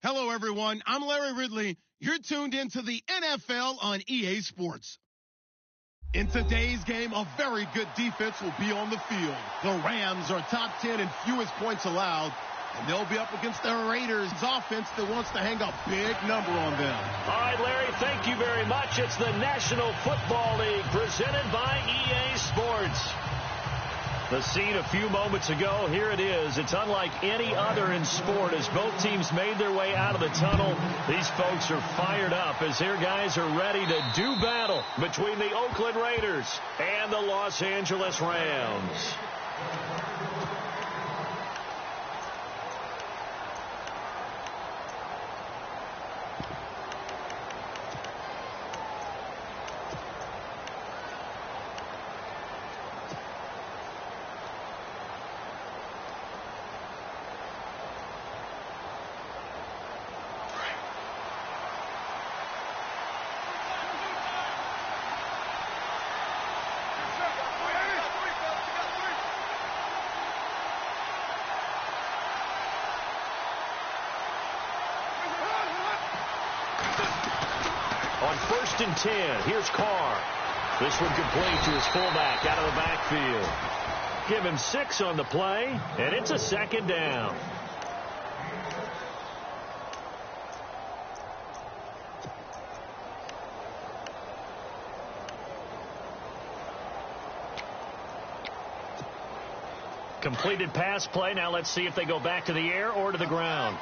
Hello, everyone. I'm Larry Ridley. You're tuned into the NFL on EA Sports. In today's game, a very good defense will be on the field. The Rams are top 10 in fewest points allowed, and they'll be up against the Raiders' offense that wants to hang a big number on them. All right, Larry, thank you very much. It's the National Football League presented by EA Sports. The scene a few moments ago, here it is. It's unlike any other in sport as both teams made their way out of the tunnel. These folks are fired up as their guys are ready to do battle between the Oakland Raiders and the Los Angeles Rams. On 1st and 10, here's Carr. This one complete to his fullback out of the backfield. Give him 6 on the play, and it's a 2nd down. Completed pass play. Now let's see if they go back to the air or to the ground.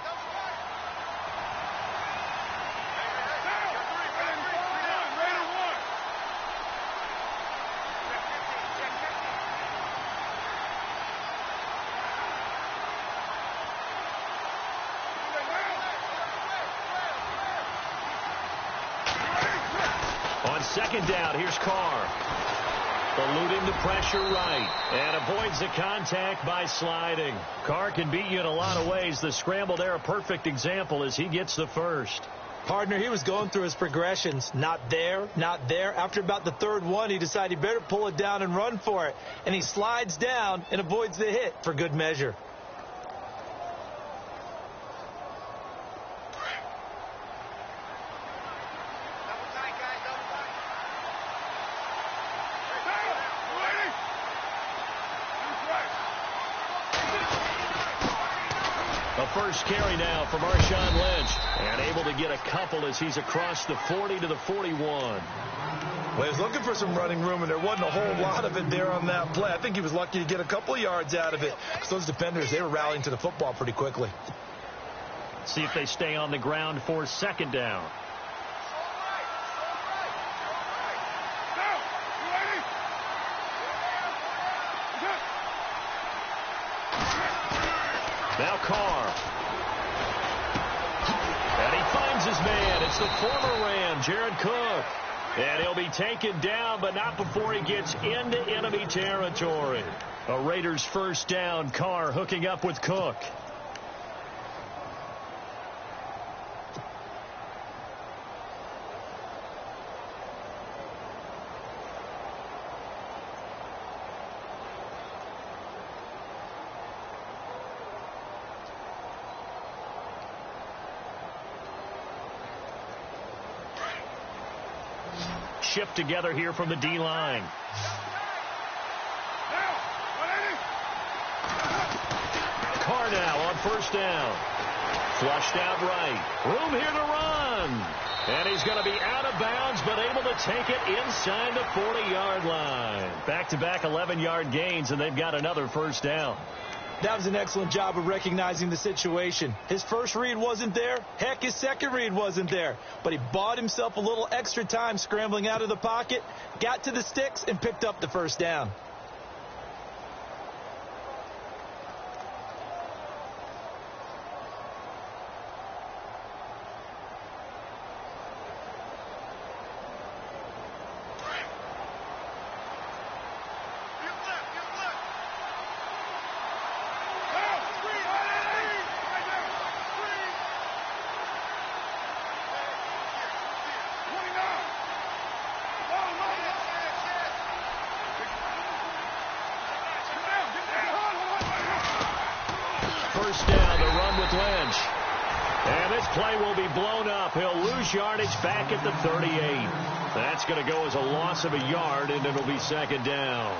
On 2nd down, here's Carr. Eluding the pressure right and avoids the contact by sliding. Carr can beat you in a lot of ways. The scramble there, a perfect example as he gets the first. Partner, he was going through his progressions. Not there, not there. After about the 3rd one, he decided he better pull it down and run for it. And he slides down and avoids the hit for good measure. A first carry now for Marshawn Lynch. And able to get a couple as he's across the 40 to the 41. Well, he was looking for some running room, and there wasn't a whole lot of it there on that play. I think he was lucky to get a couple of yards out of it. Because those defenders, they were rallying to the football pretty quickly. See if they stay on the ground for 2nd down. Now Carr. And he finds his man. It's the former Ram, Jared Cook. And he'll be taken down, but not before he gets into enemy territory. A Raiders first down. Carr hooking up with Cook. Shift together here from the D-line. Carr now on 1st down. Flushed out right. Room here to run. And he's going to be out of bounds, but able to take it inside the 40-yard line. Back-to-back 11-yard gains, and they've got another first down. That was an excellent job of recognizing the situation. His first read wasn't there. Heck, his second read wasn't there. But he bought himself a little extra time scrambling out of the pocket, got to the sticks, and picked up the first down. First down, the run with Lynch. And this play will be blown up. He'll lose yardage back at the 38. That's going to go as a loss of a yard, and it'll be second down.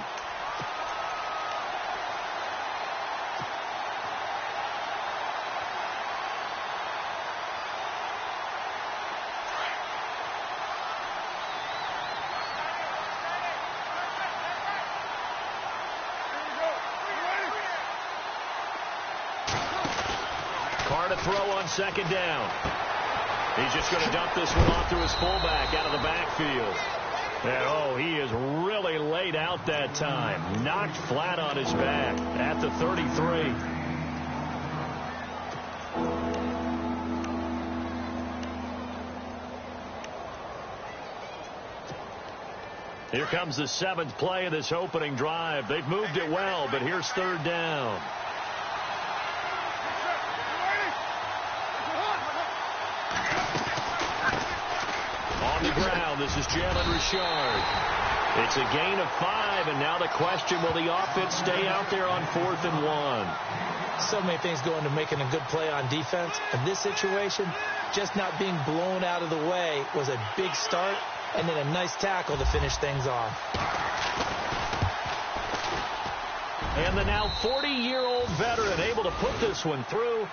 To throw on second down. He's just going to dump this one off to his fullback out of the backfield. And, he is really laid out that time. Knocked flat on his back at the 33. Here comes the 7th play of this opening drive. They've moved it well, but here's third down. On the ground, this is Jalen Richard. It's a gain of 5, and now the question, will the offense stay out there on 4th and 1? So many things go into making a good play on defense. In this situation, just not being blown out of the way was a big start, and then a nice tackle to finish things off. And the now 40-year-old veteran able to put this one through,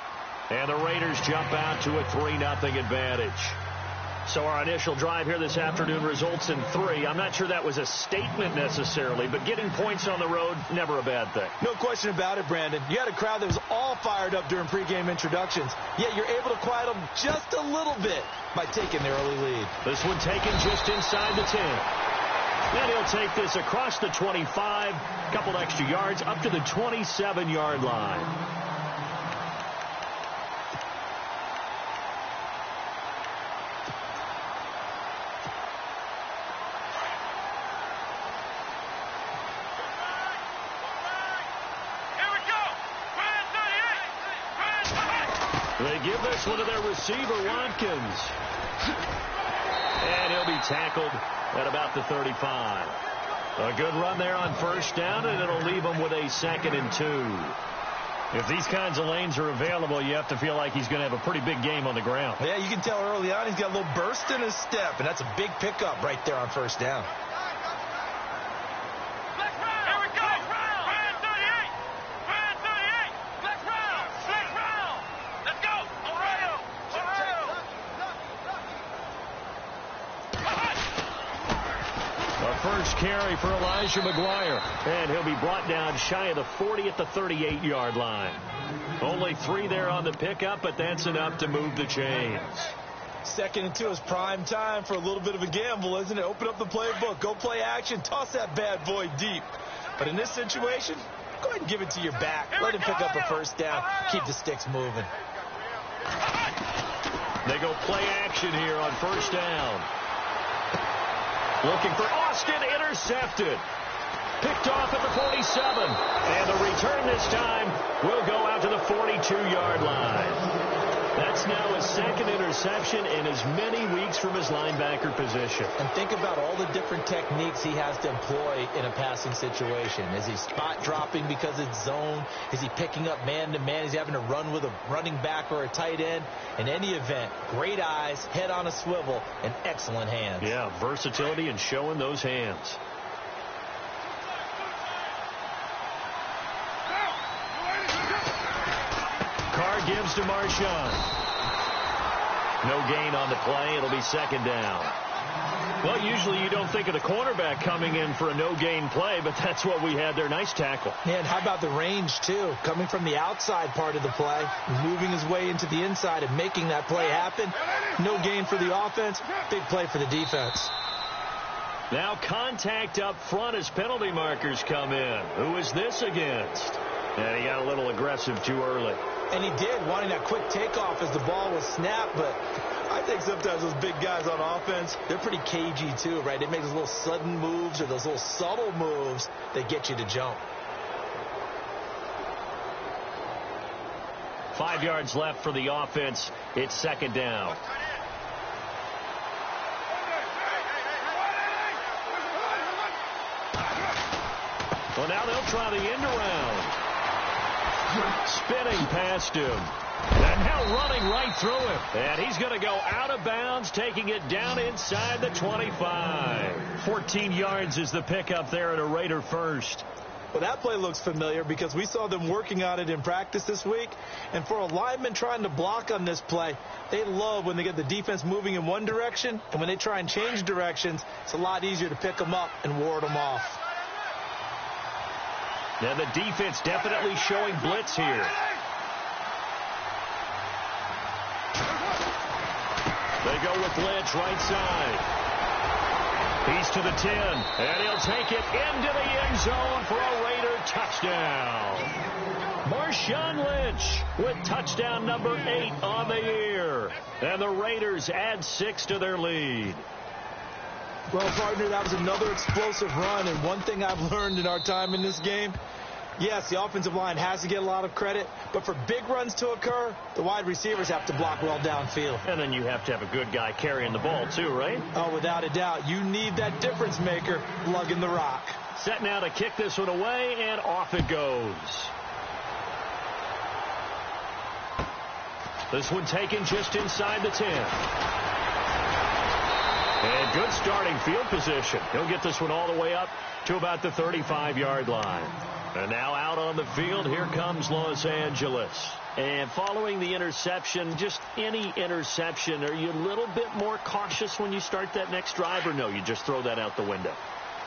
and the Raiders jump out to a 3-0 advantage. So our initial drive here this afternoon results in 3. I'm not sure that was a statement necessarily, but getting points on the road, never a bad thing. No question about it, Brandon. You had a crowd that was all fired up during pregame introductions, yet you're able to quiet them just a little bit by taking the early lead. This one taken just inside the 10. And he'll take this across the 25, a couple extra yards, up to the 27-yard line. They give this one to their receiver, Watkins. And he'll be tackled at about the 35. A good run there on first down, and it'll leave him with a 2nd and 2. If these kinds of lanes are available, you have to feel like he's going to have a pretty big game on the ground. Yeah, you can tell early on he's got a little burst in his step, and that's a big pickup right there on first down. First carry for Elijah McGuire, and he'll be brought down shy of the 40 at the 38-yard line. Only 3 there on the pickup, but that's enough to move the chains. 2nd and 2 is prime time for a little bit of a gamble, isn't it? Open up the playbook, go play action, toss that bad boy deep. But in this situation, go ahead and give it to your back. Let him pick up a first down, keep the sticks moving. They go play action here on first down. Looking for Austin, intercepted. Picked off at the 47. And the return this time will go out to the 42-yard line. That's now his 2nd interception in as many weeks from his linebacker position. And think about all the different techniques he has to employ in a passing situation. Is he spot dropping because it's zone? Is he picking up man-to-man? Is he having to run with a running back or a tight end? In any event, great eyes, head on a swivel, and excellent hands. Yeah, versatility and showing those hands. Carr gives to Marshawn. No gain on the play. It'll be 2nd down. Well, usually you don't think of the cornerback coming in for a no-gain play, but that's what we had there. Nice tackle. Yeah, and how about the range, too? Coming from the outside part of the play, moving his way into the inside and making that play happen. No gain for the offense, big play for the defense. Now contact up front as penalty markers come in. Who is this against? And he got a little aggressive too early. And he did, wanting that quick takeoff as the ball was snapped, but I think sometimes those big guys on offense, they're pretty cagey too, right? They make those little sudden moves or those little subtle moves that get you to jump. 5 yards left for the offense. It's 2nd down. Well, now they'll try the end around. Spinning past him. And now running right through him. And he's going to go out of bounds, taking it down inside the 25. 14 yards is the pickup there at a Raider first. Well, that play looks familiar because we saw them working on it in practice this week. And for a lineman trying to block on this play, they love when they get the defense moving in one direction. And when they try and change directions, it's a lot easier to pick them up and ward them off. Now the defense definitely showing blitz here. They go with Lynch right side. He's to the 10, and he'll take it into the end zone for a Raider touchdown. Marshawn Lynch with touchdown number 8 on the year. And the Raiders add 6 to their lead. Well, partner, that was another explosive run, and one thing I've learned in our time in this game, yes, the offensive line has to get a lot of credit, but for big runs to occur, the wide receivers have to block well downfield. And then you have to have a good guy carrying the ball too, right? Oh, without a doubt. You need that difference maker lugging the rock. Set now to kick this one away, and off it goes. This one taken just inside the 10. And good starting field position. He'll get this one all the way up to about the 35-yard line. And now out on the field, here comes Los Angeles. And following the interception, just any interception, are you a little bit more cautious when you start that next drive, or no, you just throw that out the window?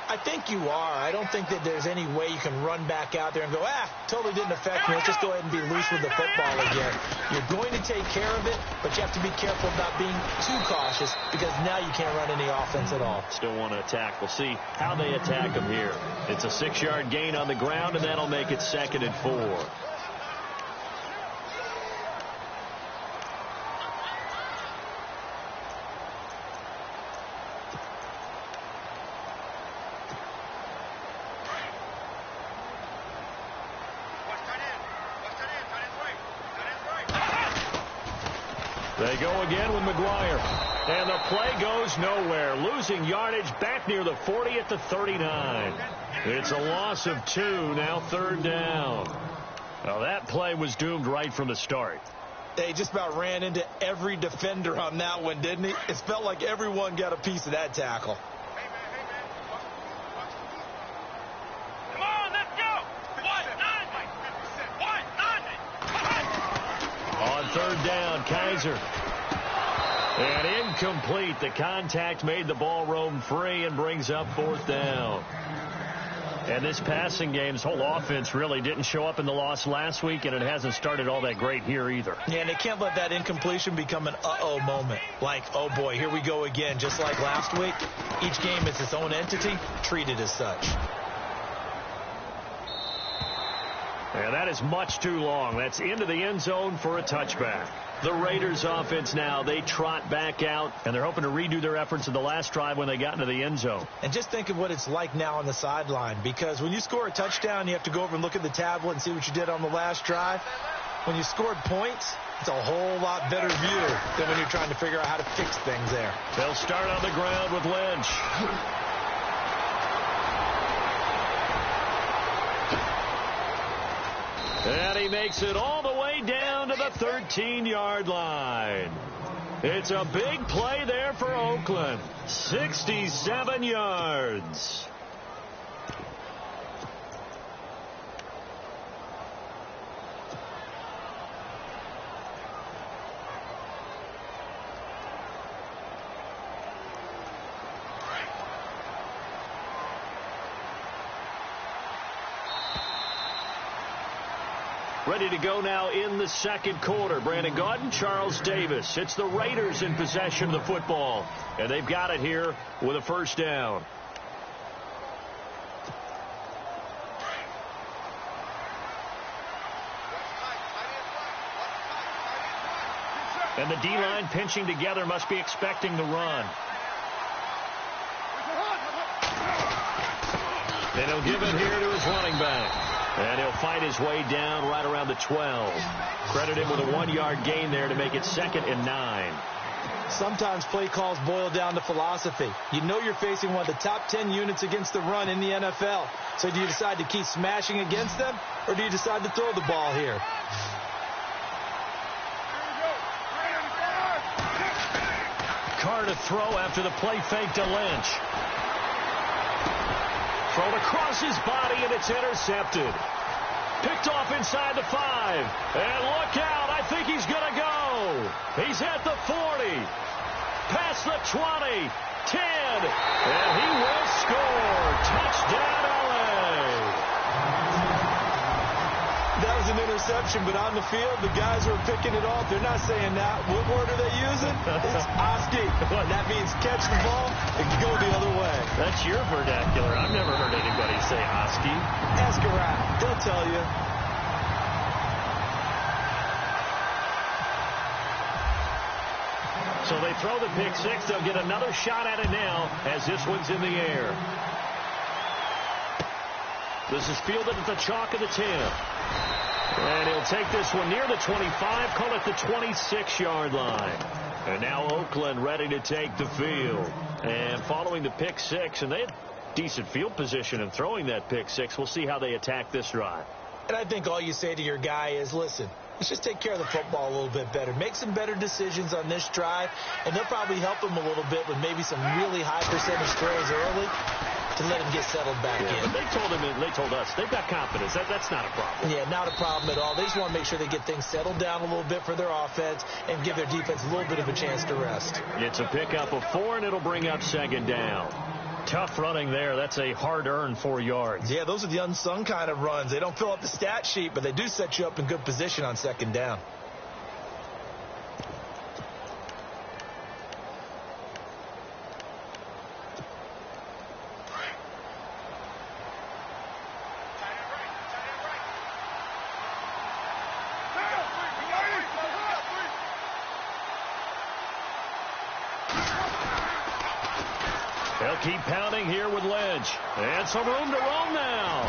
I think you are. I don't think that there's any way you can run back out there and go, totally didn't affect me. Let's just go ahead and be loose with the football again. You're going to take care of it, but you have to be careful about being too cautious because now you can't run any offense at all. Still want to attack. We'll see how they attack them here. It's a 6-yard gain on the ground, and that'll make it 2nd and 4. They go again with McGuire. And the play goes nowhere. Losing yardage back near the 40 at the 39. It's a loss of 2, now 3rd down. Well, that play was doomed right from the start. They just about ran into every defender on that one, didn't he? It felt like everyone got a piece of that tackle. Come on, let's go. On 3rd down, Kaiser. And incomplete. The contact made the ball roam free and brings up 4th down. And this passing game's whole offense really didn't show up in the loss last week, and it hasn't started all that great here either. Yeah, and they can't let that incompletion become an uh-oh moment. Like, oh boy, here we go again. Just like last week, each game is its own entity, treated as such. And that is much too long. That's into the end zone for a touchback. The Raiders offense now, they trot back out, and they're hoping to redo their efforts in the last drive when they got into the end zone. And just think of what it's like now on the sideline, because when you score a touchdown, you have to go over and look at the tablet and see what you did on the last drive. When you scored points, it's a whole lot better view than when you're trying to figure out how to fix things there. They'll start on the ground with Lynch. And he makes it all the way down to the 13-yard line. It's a big play there for Oakland. 67 yards. Ready to go now in the 2nd quarter. Brandon Gaudin, Charles Davis. It's the Raiders in possession of the football. And they've got it here with a 1st down. And the D-line pinching together, must be expecting the run. And he'll give it here to his running back. And he'll fight his way down right around the 12. Credit him with a 1-yard gain there to make it 2nd and 9. Sometimes play calls boil down to philosophy. You know you're facing one of the top 10 units against the run in the NFL. So do you decide to keep smashing against them, or do you decide to throw the ball here? Carr to throw after the play fake to Lynch. Thrown across his body, and it's intercepted. Picked off inside the 5. And look out, I think he's going to go. He's at the 40. Past the 20. 10. And he will score. Touchdown, LA. That was an interception, but on the field, the guys who are picking it off, they're not saying that. What word are they using? It's Oski. That means catch the ball and go the other way. That's your vernacular. I've never heard anybody say Oski. Ask around. They'll tell you. So they throw the pick six. They'll get another shot at it now as this one's in the air. This is fielded at the chalk of the 10. And he'll take this one near the 25, call it the 26-yard line. And now Oakland ready to take the field. And following the pick six, and they had decent field position in throwing that pick six. We'll see how they attack this drive. And I think all you say to your guy is, listen, let's just take care of the football a little bit better. Make some better decisions on this drive, and they'll probably help him a little bit with maybe some really high percentage throws early to let him get settled back in. But they told us, they've got confidence. That's not a problem. Yeah, not a problem at all. They just want to make sure they get things settled down a little bit for their offense and give their defense a little bit of a chance to rest. It's a pickup of 4, and it'll bring up second down. Tough running there. That's a hard-earned 4 yards. Yeah, those are the unsung kind of runs. They don't fill up the stat sheet, but they do set you up in good position on second down. They'll keep pounding here with Lynch. And some room to roam now.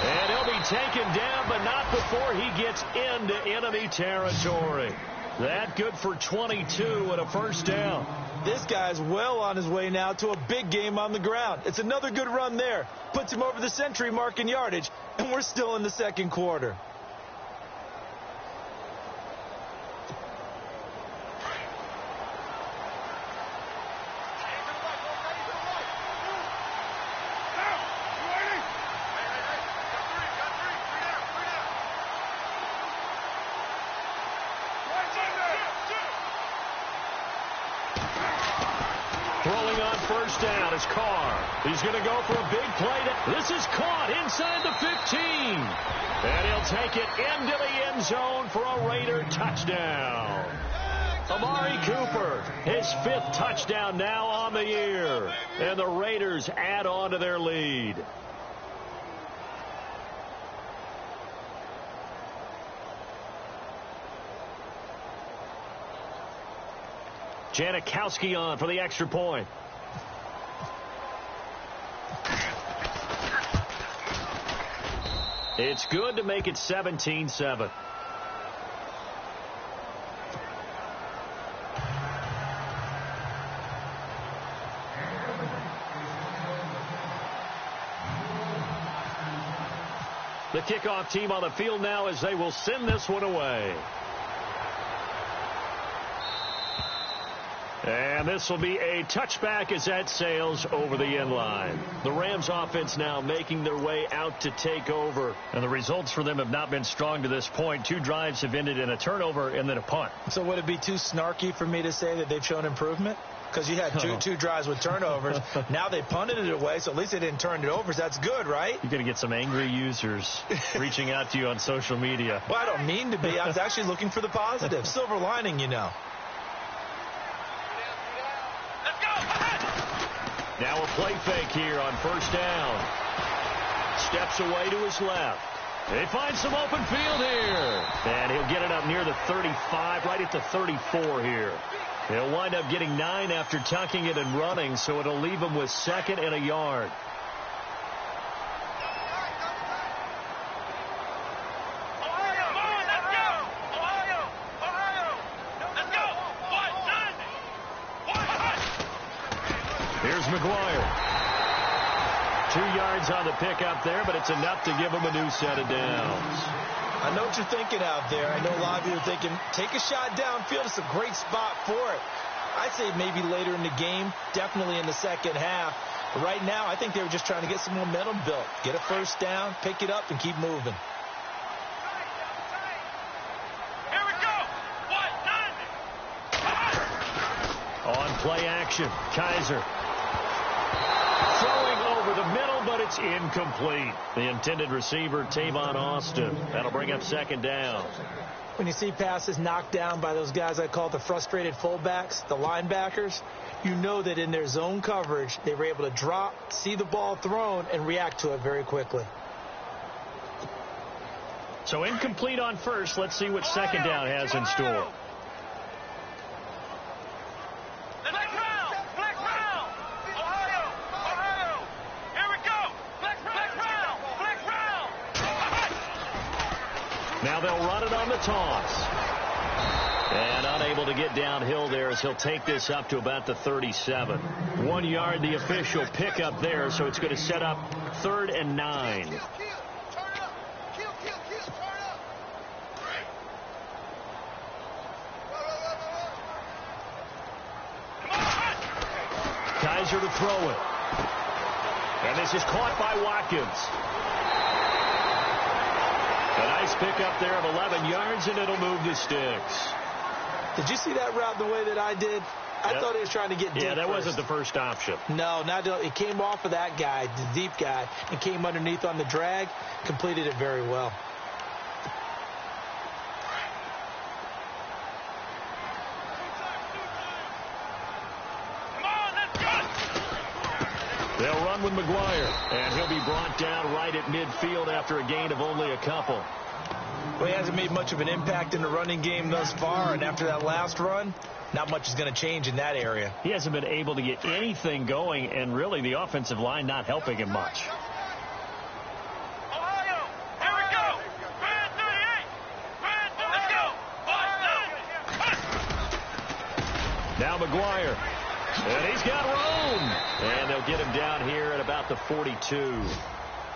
And he'll be taken down, but not before he gets into enemy territory. That good for 22 and a first down. This guy's well on his way now to a big game on the ground. It's another good run there. Puts him over the century mark in yardage, and we're still in the second quarter. Throwing on first down is Carr. He's going to go for a big play. This is caught inside the 15. And he'll take it into the end zone for a Raider touchdown. Amari Cooper, his 5th touchdown now on the year. And the Raiders add on to their lead. Janikowski on for the extra point. It's good to make it 17-7. The kickoff team on the field now as they will send this one away. And this will be a touchback as that sails over the end line. The Rams offense now making their way out to take over. And the results for them have not been strong to this point. 2 drives have ended in a turnover and then a punt. So would it be too snarky for me to say that they've shown improvement? Because you had two drives with turnovers. Now they punted it away, so at least they didn't turn it over. So that's good, right? You're going to get some angry users reaching out to you on social media. Well, I don't mean to be. I was actually looking for the positive. Silver lining, you know. Now a play fake here on first down. Steps away to his left. They find some open field here. And he'll get it up near the 35, right at the 34 here. He'll wind up getting 9 after tucking it and running, so it'll leave him with 2nd and a yard. Here's McGuire. 2 yards on the pickup there, but it's enough to give him a new set of downs. I know what you're thinking out there. I know a lot of you are thinking, take a shot downfield. It's a great spot for it. I'd say maybe later in the game, definitely in the second half. But right now, I think they were just trying to get some momentum built. Get a first down, pick it up, and keep moving. Here we go. On play action, Kaiser. Throwing over the middle, but it's incomplete. The intended receiver, Tavon Austin. That'll bring up second down. When you see passes knocked down by those guys I call the frustrated fullbacks, the linebackers, you know that in their zone coverage, they were able to drop, see the ball thrown, and react to it very quickly. So incomplete on first. Let's see what second down has in store. Now they'll run it on the toss. And unable to get downhill there as he'll take this up to about the 37. 1 yard, the official pickup there, so it's going to set up 3rd and 9. Kaiser to throw it. And this is caught by Watkins. A nice pickup there of 11 yards, and it'll move the sticks. Did you see that route the way that I did? I thought he was trying to get deep. Yeah, that wasn't the first option. No, it came off of that guy, the deep guy, and came underneath on the drag. Completed it very well. They'll run with McGuire, and he'll be brought down right at midfield after a gain of only a couple. Well, he hasn't made much of an impact in the running game thus far, and after that last run, not much is going to change in that area. He hasn't been able to get anything going, and really the offensive line not helping him much. Ohio, here we go. Brand 38. Let's go. Now McGuire. And he's got room. And they'll get him down here at about the 42.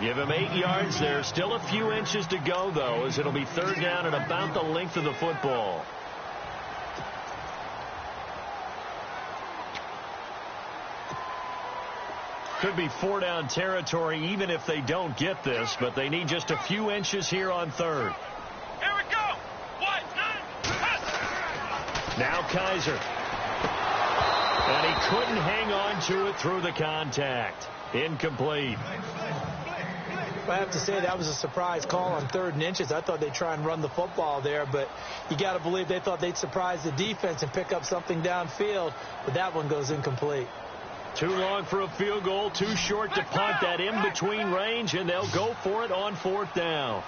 Give him 8 yards there. Still a few inches to go, though, as it'll be 3rd down and about the length of the football. Could be 4-down territory even if they don't get this, but they need just a few inches here on 3rd. Here we go. Now Kaiser. And he couldn't hang on to it through the contact. Incomplete. I have to say that was a surprise call on 3rd and inches. I thought they'd try and run the football there, but you got to believe they thought they'd surprise the defense and pick up something downfield, but that one goes incomplete. Too long for a field goal, too short to punt. That in-between range, and they'll go for it on 4th down.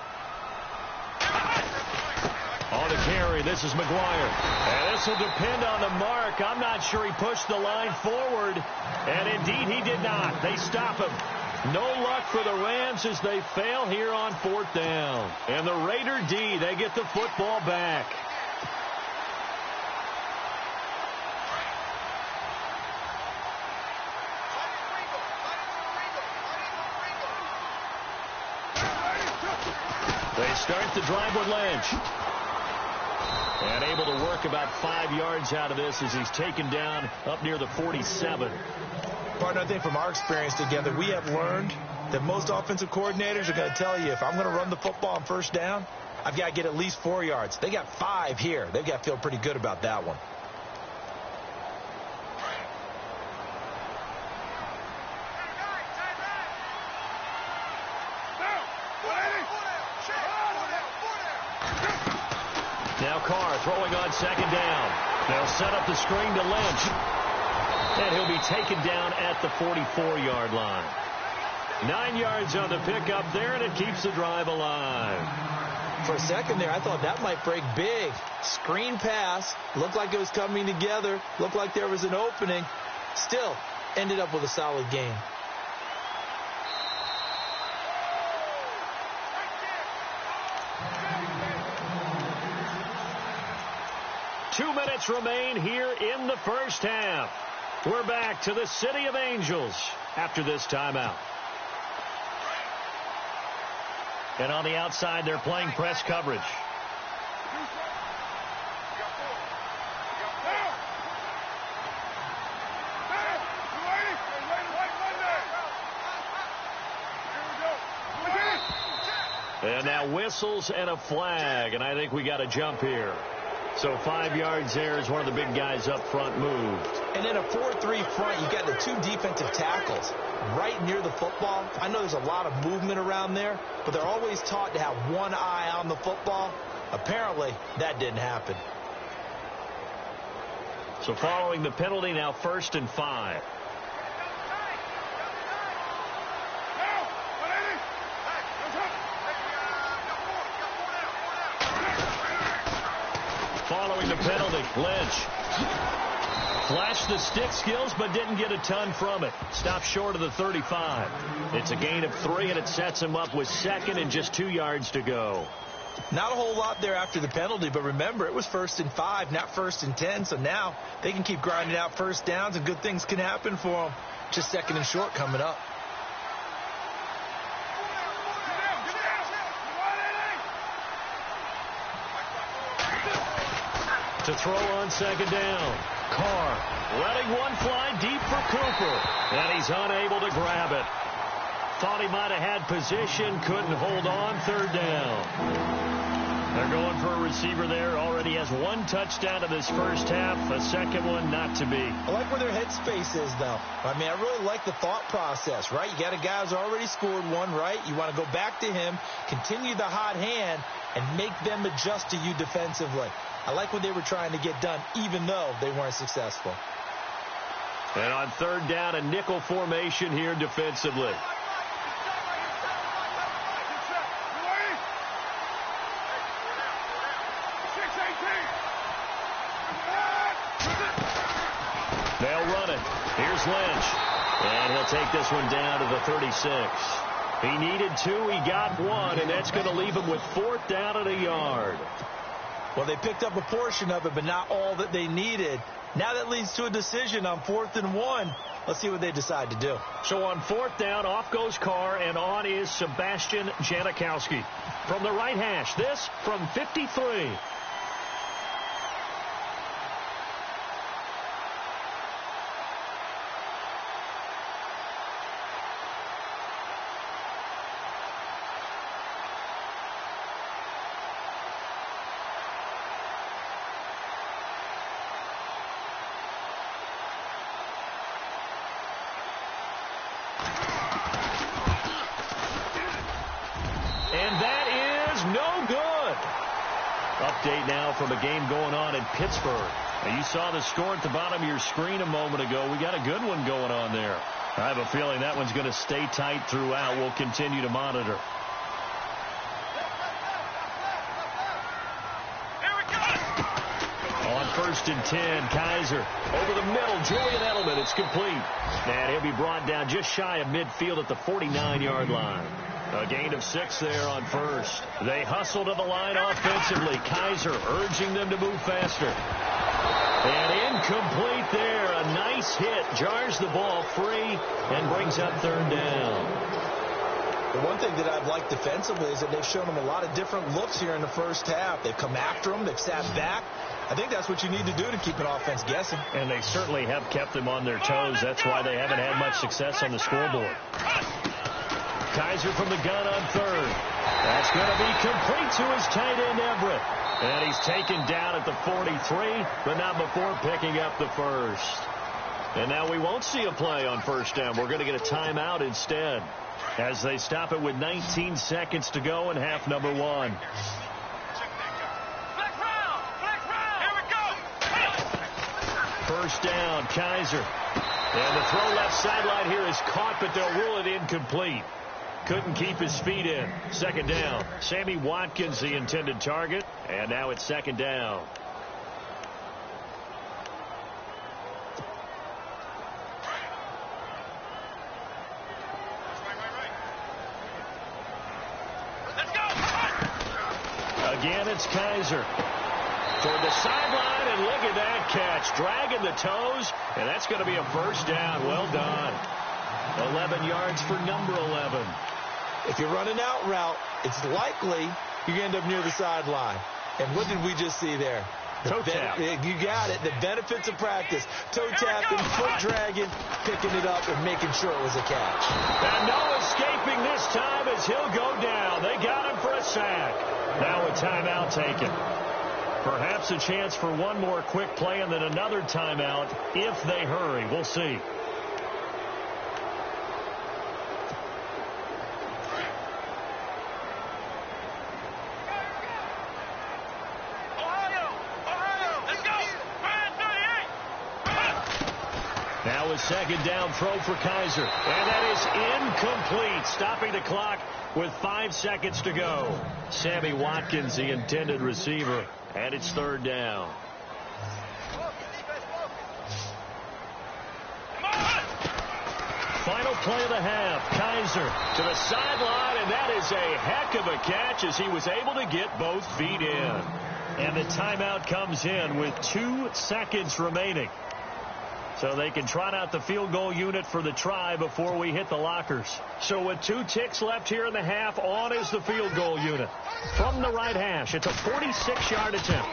On the carry, this is McGuire. And this will depend on the mark. I'm not sure he pushed the line forward. And indeed, he did not. They stop him. No luck for the Rams as they fail here on 4th down. And the Raider D, they get the football back. They start the drive with Lynch. And able to work about 5 yards out of this as he's taken down up near the 47. Partner, I think from our experience together, we have learned that most offensive coordinators are going to tell you, if I'm going to run the football on 1st down, I've got to get at least 4 yards. They got 5 here. They've got to feel pretty good about that one. Now Carr throwing on 2nd down. They'll set up the screen to Lynch. And he'll be taken down at the 44-yard line. 9 yards on the pickup there, and it keeps the drive alive. For a second there, I thought that might break big. Screen pass. Looked like it was coming together. Looked like there was an opening. Still, ended up with a solid game. Two minutes remain here in the first half. We're back to the City of Angels after this timeout. And on the outside, they're playing press coverage. And now whistles and a flag, and I think we got a jump here. So 5 yards there as one of the big guys up front moved. And in a 4-3 front, you've got the 2 defensive tackles right near the football. I know there's a lot of movement around there, but they're always taught to have one eye on the football. Apparently, that didn't happen. So following the penalty, now 1st and 5. Following the penalty, Lynch flashed the stick skills but didn't get a ton from it. Stopped short of the 35. It's a gain of 3, and it sets him up with 2nd and just 2 yards to go. Not a whole lot there after the penalty, but remember, it was 1st and 5, not 1st and 10, so now they can keep grinding out first downs, and good things can happen for them. Just 2nd and short coming up. To throw on 2nd down. Carr letting one fly deep for Cooper, and he's unable to grab it. Thought he might have had position, couldn't hold on. 3rd down. They're going for a receiver there. Already has 1 touchdown in this first half. A 2nd one not to be. I like where their headspace is, though. I mean, I really like the thought process, right? You got a guy who's already scored 1, right? You want to go back to him, continue the hot hand, and make them adjust to you defensively. I like what they were trying to get done, even though they weren't successful. And on 3rd down, a nickel formation here defensively. They'll run it. Here's Lynch. And he'll take this one down to the 36. He needed 2. He got 1. And that's going to leave him with 4th down and a yard. Well, they picked up a portion of it, but not all that they needed. Now that leads to a decision on 4th and 1. Let's see what they decide to do. So on 4th down, off goes Carr, and on is Sebastian Janikowski. From the right hash, this from 53. Update now from a game going on in Pittsburgh. Now you saw the score at the bottom of your screen a moment ago. We got a good one going on there. I have a feeling that one's going to stay tight throughout. We'll continue to monitor. On 1st and 10, Kaiser over the middle. Julian Edelman, it's complete. And he'll be brought down just shy of midfield at the 49-yard line. A gain of 6 there on 1st. They hustle to the line offensively. Kaiser urging them to move faster. And incomplete there. A nice hit. Jars the ball free and brings up 3rd down. The one thing that I've liked defensively is that they've shown them a lot of different looks here in the first half. They've come after them. They've sat back. I think that's what you need to do to keep an offense guessing. And they certainly have kept them on their toes. That's why they haven't had much success on the scoreboard. Kaiser from the gun on 3rd. That's going to be complete to his tight end, Everett. And he's taken down at the 43, but not before picking up the 1st. And now we won't see a play on 1st down. We're going to get a timeout instead as they stop it with 19 seconds to go in half number 1. First down, Kaiser. And the throw left sideline here is caught, but they'll rule it incomplete. Couldn't keep his feet in. 2nd down. Sammy Watkins, the intended target. And now it's 2nd down. Let's go. Again, it's Kaiser. Toward the sideline, and look at that catch. Dragging the toes, and that's going to be a 1st down. Well done. 11 yards for number 11. If you're running out route, it's likely you're going to end up near the sideline. And what did we just see there? Toe tap. You got it. The benefits of practice. Toe tapping, foot dragging, picking it up, and making sure it was a catch. And no escaping this time as he'll go down. They got him for a sack. Now a timeout taken. Perhaps a chance for one more quick play and then another timeout if they hurry. We'll see. Now a second down throw for Kaiser. And that is incomplete. Stopping the clock with 5 seconds to go. Sammy Watkins, the intended receiver. And it's third down. Final play of the half. Kaiser to the sideline, and that is a heck of a catch as he was able to get both feet in. And the timeout comes in with 2 seconds remaining. So they can trot out the field goal unit for the try before we hit the lockers. So with 2 ticks left here in the half, on is the field goal unit. From the right hash, it's a 46-yard attempt.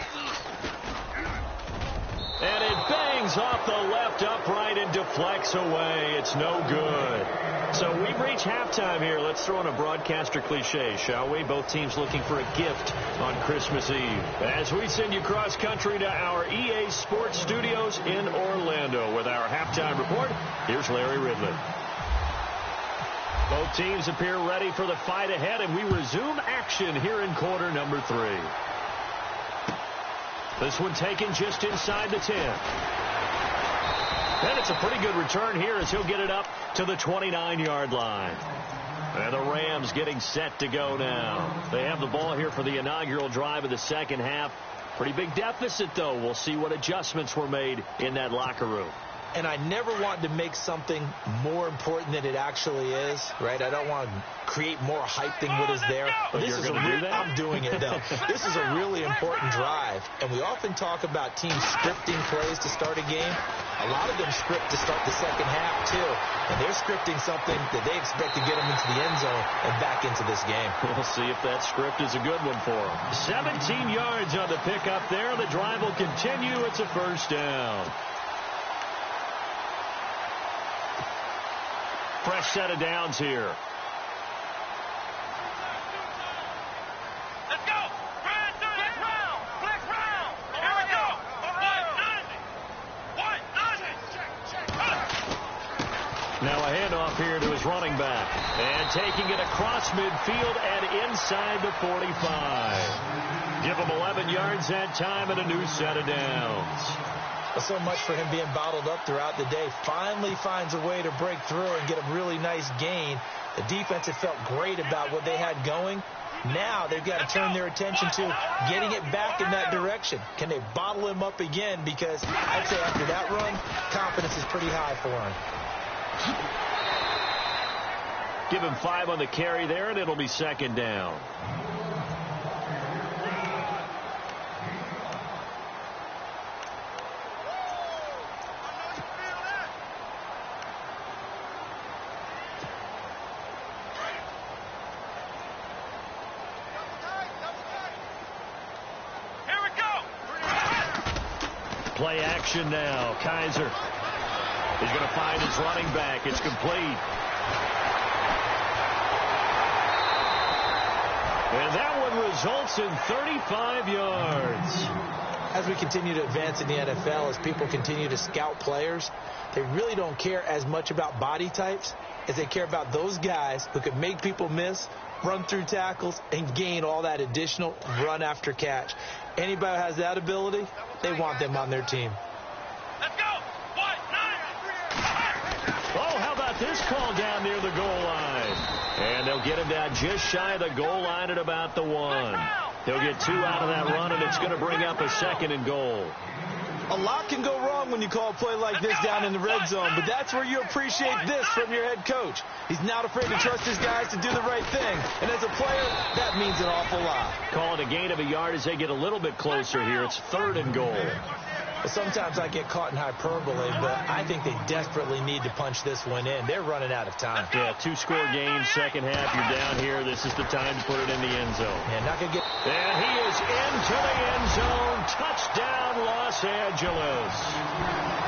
And it bangs off the left upright and deflects away. It's no good. So we reach halftime here. Let's throw in a broadcaster cliche, shall we? Both teams looking for a gift on Christmas Eve. As we send you cross country to our EA Sports Studios in Orlando with our halftime report, here's Larry Ridley. Both teams appear ready for the fight ahead, and we resume action here in quarter number 3. This one taken just inside the 10. And it's a pretty good return here as he'll get it up to the 29-yard line. And the Rams getting set to go now. They have the ball here for the inaugural drive of the second half. Pretty big deficit, though. We'll see what adjustments were made in that locker room. And I never want to make something more important than it actually is, right? I don't want to create more hype than what is there. But this is I'm doing it, though. This is a really important drive. And we often talk about teams scripting plays to start a game. A lot of them script to start the second half, too. And they're scripting something that they expect to get them into the end zone and back into this game. We'll see if that script is a good one for them. 17 yards on the pickup there. The drive will continue. It's a first down. Fresh set of downs here. Let's go. Flex round. Flex round. Here we go. What? Check. Now a handoff here to his running back. And taking it across midfield and inside the 45. Give him 11 yards that time and a new set of downs. So much for him being bottled up throughout the day. Finally finds a way to break through and get a really nice gain. The defense had felt great about what they had going. Now they've got to turn their attention to getting it back in that direction. Can they bottle him up again? Because I'd say after that run, confidence is pretty high for him. Give him 5 on the carry there, and it'll be second down. Play action now. Kaiser is going to find his running back. It's complete. And that one results in 35 yards. As we continue to advance in the NFL, as people continue to scout players, they really don't care as much about body types as they care about those guys who can make people miss, run through tackles, and gain all that additional run after catch. Anybody who has that ability, they want them on their team. Let's go. Oh, how about this call down near the goal line? And they'll get him down just shy of the goal line at about the 1. He'll get 2 out of that run, and it's going to bring up a second and goal. A lot can go wrong when you call a play like this down in the red zone, but that's where you appreciate this from your head coach. He's not afraid to trust his guys to do the right thing, and as a player, that means an awful lot. Calling a gain of a yard as they get a little bit closer here. It's 3rd and goal. Sometimes I get caught in hyperbole, but I think they desperately need to punch this one in. They're running out of time. Yeah, 2-score game, second half. You're down here. This is the time to put it in the end zone. Yeah, not going to get... And he is into the end zone. Touchdown, Los Angeles.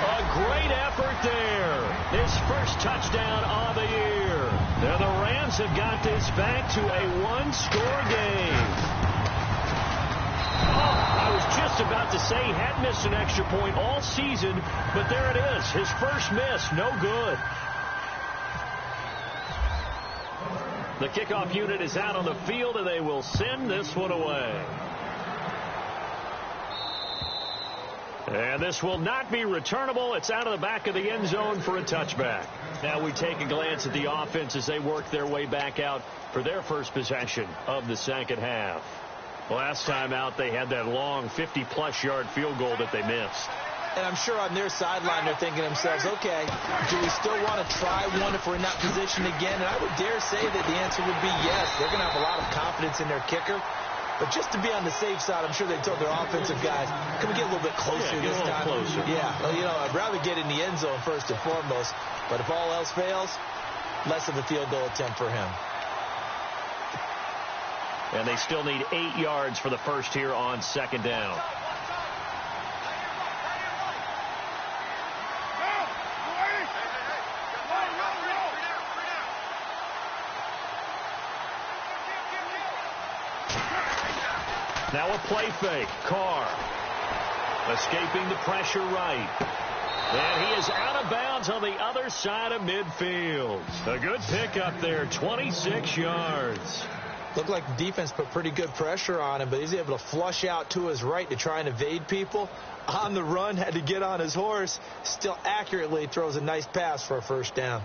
A great effort there. His first touchdown of the year. Now the Rams have got this back to a one-score game. I was just about to say he had missed an extra point all season, but there it is. His first miss, no good. The kickoff unit is out on the field, and they will send this one away. And this will not be returnable. It's out of the back of the end zone for a touchback. Now we take a glance at the offense as they work their way back out for their first possession of the second half. Last time out, they had that long 50-plus yard field goal that they missed. And I'm sure on their sideline they're thinking to themselves, okay, do we still want to try one if we're in that position again? And I would dare say that the answer would be yes. They're going to have a lot of confidence in their kicker. But just to be on the safe side, I'm sure they told their offensive guys, can we get a little bit closer this time? Closer. Yeah, well, you know, I'd rather get in the end zone first and foremost. But if all else fails, less of a field goal attempt for him. And they still need 8 yards for the first here on second down. Now a play fake. Carr escaping the pressure right. And he is out of bounds on the other side of midfield. A good pickup there, 26 yards. Looked like the defense put pretty good pressure on him, but he's able to flush out to his right to try and evade people. On the run, had to get on his horse. Still accurately throws a nice pass for a first down.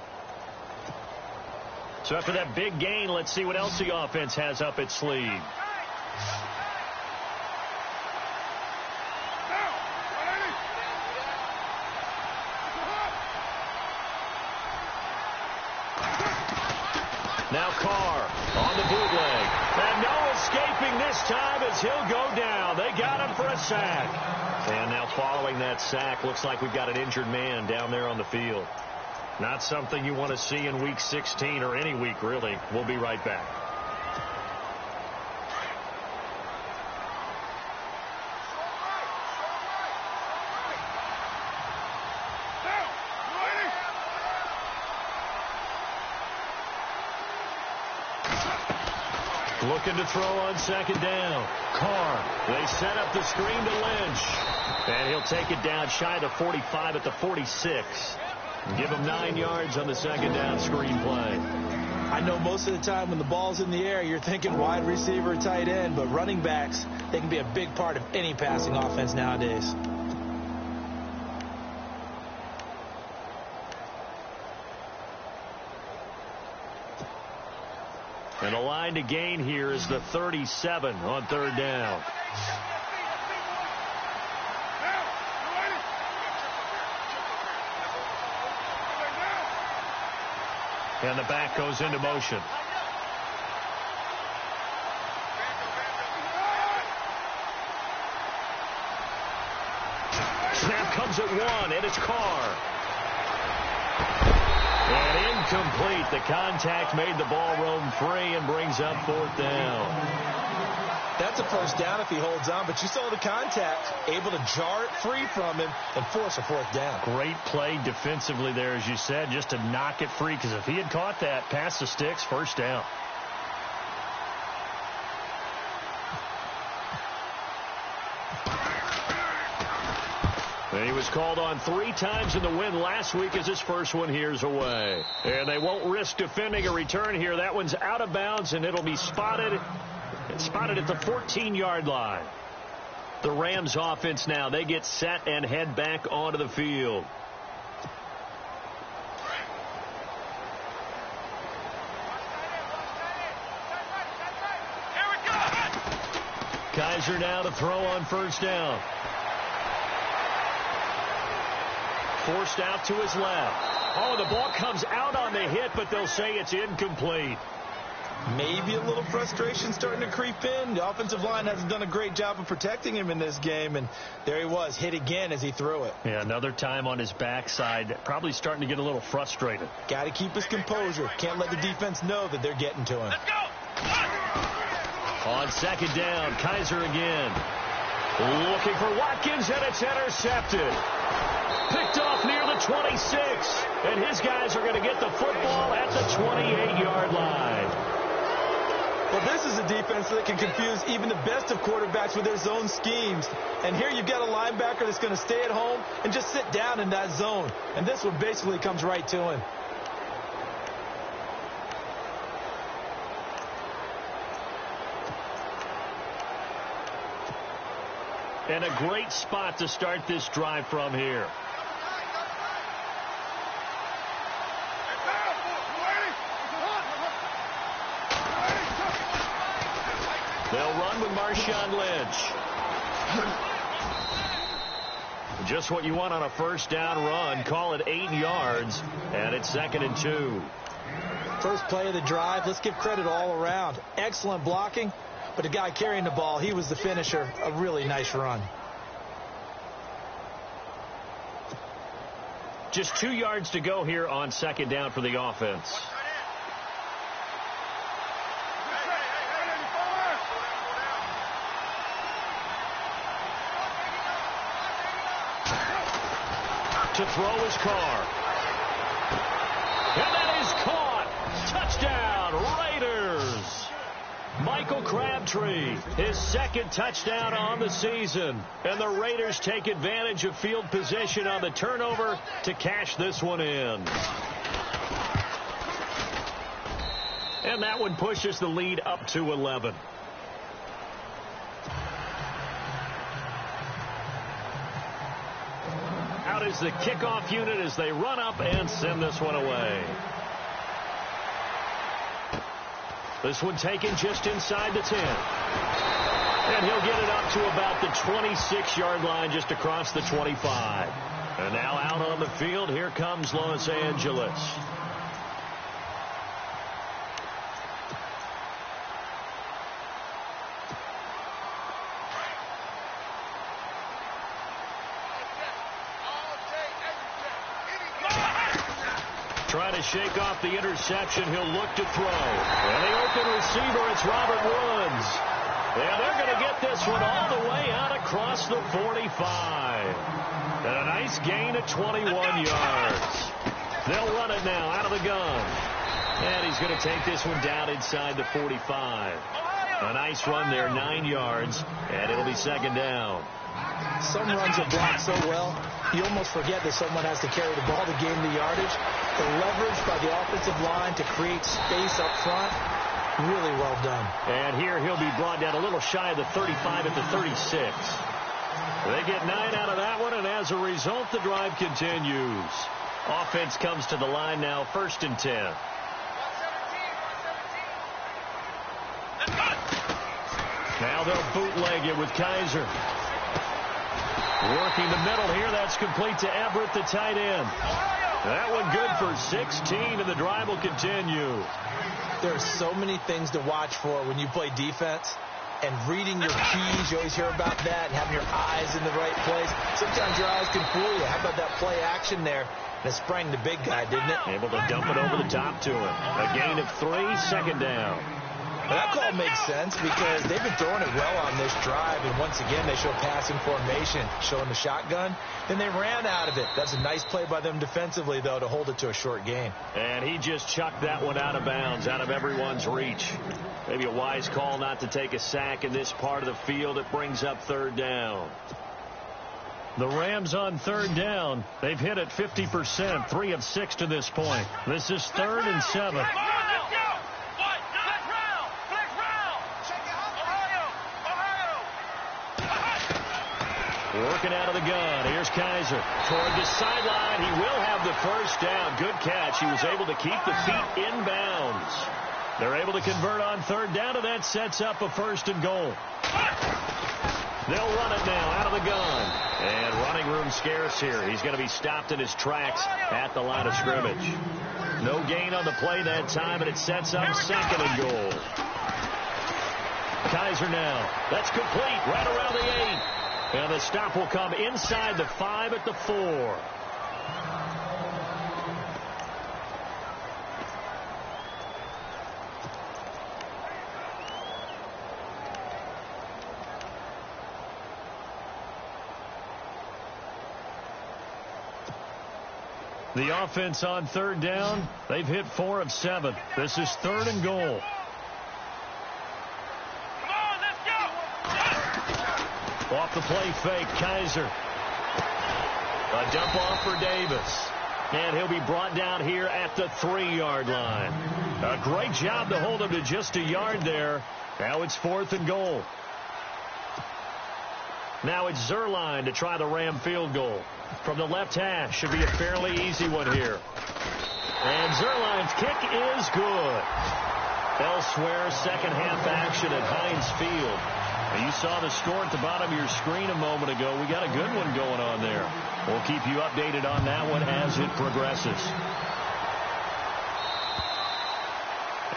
So after that big gain, let's see what else the offense has up its sleeve. Now Carr on the bootleg. And no escaping this time as he'll go down. They got him for a sack. And now following that sack, looks like we've got an injured man down there on the field. Not something you want to see in Week 16 or any week, really. We'll be right back. Looking to throw on second down. Carr. They set up the screen to Lynch. And he'll take it down shy of the 45 at the 46. Give him 9 yards on the second down screen play. I know most of the time when the ball's in the air, you're thinking wide receiver, tight end, but running backs, they can be a big part of any passing offense nowadays. And the line to gain here is the 37 on third down. And the back goes into motion. Snap comes at 1, and it's Carr. And incomplete. The contact made the ball roam free and brings up fourth down. That's a first down if he holds on, but you saw the contact, able to jar it free from him and force a fourth down. Great play defensively there, as you said, just to knock it free, because if he had caught that, past the sticks, first down. And he was called on 3 times in the win last week as his first one here's away. And they won't risk defending a return here. That one's out of bounds, and it'll be spotted. It's spotted at the 14-yard line. The Rams offense now, they get set and head back onto the field. Kaiser now to throw on first down. Forced out to his left. Oh, the ball comes out on the hit, but they'll say it's incomplete. Maybe a little frustration starting to creep in. The offensive line hasn't done a great job of protecting him in this game, and there he was, hit again as he threw it. Yeah, another time on his backside, probably starting to get a little frustrated. Got to keep his composure. Can't let the defense know that they're getting to him. Let's go. On second down, Kaiser again. Looking for Watkins, and it's intercepted. Picked off near the 26, and his guys are going to get the football at the 28-yard line. Well, this is a defense that can confuse even the best of quarterbacks with their zone schemes. And here you've got a linebacker that's going to stay at home and just sit down in that zone. And this one basically comes right to him. And a great spot to start this drive from here. They'll run with Marshawn Lynch. Just what you want on a first down run. Call it 8 yards, and it's 2nd and 2. First play of the drive. Let's give credit all around. Excellent blocking, but the guy carrying the ball, he was the finisher. A really nice run. Just 2 yards to go here on second down for the offense. To throw his car. And that is caught. Touchdown, Raiders. Michael Crabtree, his 2nd touchdown on the season. And the Raiders take advantage of field position on the turnover to cash this one in. And that one pushes the lead up to 11. Out is the kickoff unit as they run up and send this one away. This one taken just inside the 10. And he'll get it up to about the 26-yard line, just across the 25. And now out on the field, here comes Los Angeles. Trying to shake off the interception. He'll look to throw. And the open receiver, it's Robert Woods. And they're going to get this one all the way out across the 45. And a nice gain of 21 yards. They'll run it now out of the gun. And he's going to take this one down inside the 45. A nice run there, 9 yards. And it'll be second down. Some runs are blocked so well, you almost forget that someone has to carry the ball to gain the yardage. The leverage by the offensive line to create space up front, really well done. And here he'll be brought down a little shy of the 35 at the 36. They get 9 out of that one, and as a result, the drive continues. Offense comes to the line now, 1st and 10. Now they'll bootleg it with Kaiser. Working the middle here. That's complete to Everett, the tight end. That one good for 16, and the drive will continue. There are so many things to watch for when you play defense. And reading your keys, you always hear about that, and having your eyes in the right place. Sometimes your eyes can fool you. How about that play action there? And it sprang the big guy, didn't it? Able to dump it over the top to him. A gain of 3, second down. Well, that call makes sense because they've been throwing it well on this drive, and once again they show passing formation, showing the shotgun. Then they ran out of it. That's a nice play by them defensively, though, to hold it to a short gain. And he just chucked that one out of bounds, out of everyone's reach. Maybe a wise call not to take a sack in this part of the field. It brings up 3rd down. The Rams on 3rd down. They've hit it 50%, 3 of 6 to this point. This is 3rd and 7. Working out of the gun. Here's Kaiser. Toward the sideline. He will have the first down. Good catch. He was able to keep the feet inbounds. They're able to convert on 3rd down, and that sets up a 1st and goal. They'll run it now out of the gun. And running room scarce here. He's going to be stopped in his tracks at the line of scrimmage. No gain on the play that time, and it sets up 2nd and goal. Kaiser now. That's complete right around the 8. And the stop will come inside the 5 at the 4. The offense on 3rd down, they've hit 4 of 7. This is 3rd and goal. Come on, let's go. Off the play fake, Kaiser. A dump off for Davis. And he'll be brought down here at the 3-yard line. A great job to hold him to just a yard there. Now it's 4th and goal. Now it's Zerline to try the Ram field goal. From the left hash, should be a fairly easy one here. And Zerline's kick is good. Elsewhere, second half action at Heinz Field. And you saw the score at the bottom of your screen a moment ago. We got a good one going on there. We'll keep you updated on that one as it progresses.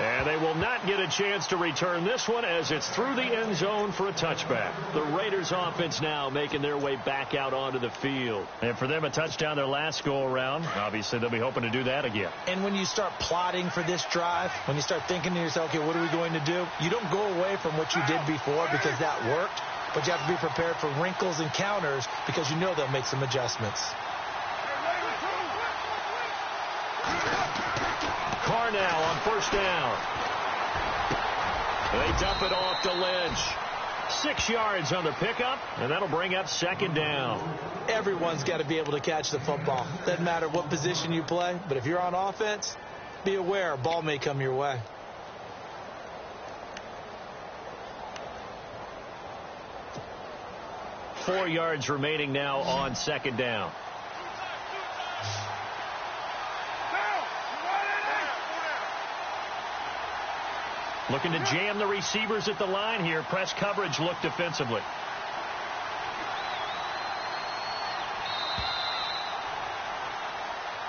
And they will not get a chance to return this one as it's through the end zone for a touchback. The Raiders offense now making their way back out onto the field. And for them, a touchdown their last go-around. Obviously, they'll be hoping to do that again. And when you start plotting for this drive, when you start thinking to yourself, okay, what are we going to do? You don't go away from what you did before because that worked. But you have to be prepared for wrinkles and counters because you know they'll make some adjustments. Carr now on 1st down. They dump it off to Lynch. 6 yards on the pickup, and that'll bring up 2nd down. Everyone's got to be able to catch the football. Doesn't matter what position you play, but if you're on offense, be aware a ball may come your way. Four yards remaining now on 2nd down. Looking to jam the receivers at the line here. Press coverage look defensively.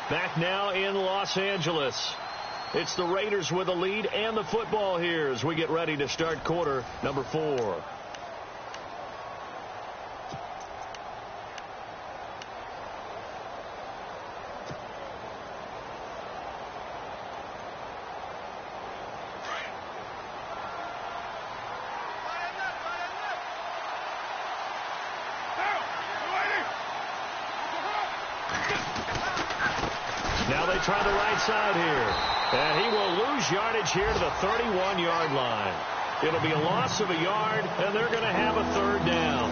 Back now in Los Angeles. It's the Raiders with a lead and the football here as we get ready to start quarter number 4. Now they try the right side here. And he will lose yardage here to the 31-yard line. It'll be a loss of a yard, and they're going to have a 3rd down.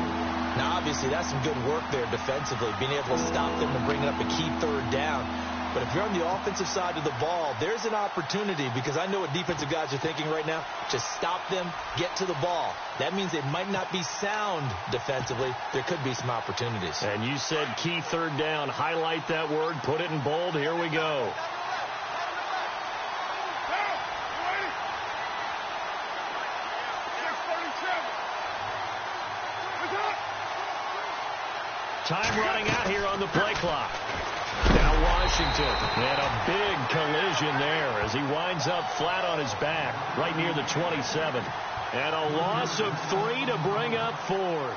Now, obviously, that's some good work there defensively, being able to stop them and bringing up a key 3rd down. But if you're on the offensive side of the ball, there's an opportunity because I know what defensive guys are thinking right now. Just stop them, get to the ball. That means they might not be sound defensively. There could be some opportunities. And you said key 3rd down. Highlight that word. Put it in bold. Here we go. Time running out here on the play clock. Now Washington. And a big collision there as he winds up flat on his back right near the 27. And a loss of 3 to bring up 4.